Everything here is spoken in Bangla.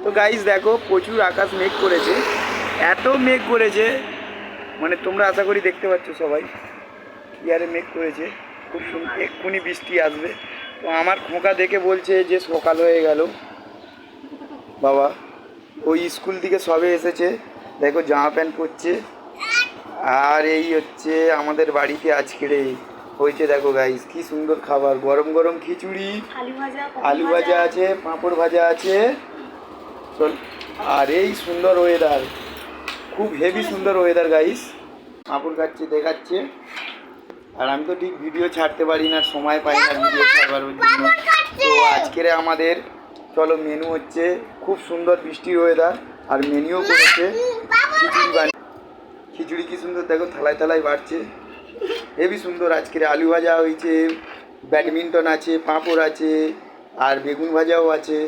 তো গাইস দেখো প্রচুর আকাশ মেঘ করেছে, এত মেঘ করেছে মানে তোমরা আশা করি দেখতে পাচ্ছ সবাই ইয়ারে মেঘ করেছে, খুব সুন্দর এক্ষুনি বৃষ্টি আসবে। তো আমার খোকা দেখে বলছে যে সকাল হয়ে গেল। বাবা ওই স্কুল থেকে সবে এসেছে, দেখো জামা প্যান্ট পরছে। আর এই হচ্ছে আমাদের বাড়িতে আজকের হয়েছে দেখো গাইস কি সুন্দর খাবার, গরম গরম খিচুড়ি, আলু ভাজা আছে, পাঁপড় ভাজা আছে। চল, আর এই সুন্দর ওয়েদার, খুব হেভি সুন্দর ওয়েদার গাইস। পাঁপড় খাচ্ছে দেখাচ্ছে, আর আমি তো ঠিক ভিডিও ছাড়তে পারি না, সময় পাই না ভিডিও ছাড়বার জন্য। তো আজকের আমাদের চলো মেনু হচ্ছে খুব সুন্দর বৃষ্টির ওয়েদার, আর মেনুও করেছে খিচুড়ি খিচুড়ি কি সুন্দর দেখো থালায় থালায় বাড়ছে, হেভি সুন্দর। আজকের আলু ভাজা হয়েছে, ব্যাডমিন্টন আছে, পাঁপড় আছে, আর বেগুন ভাজাও আছে।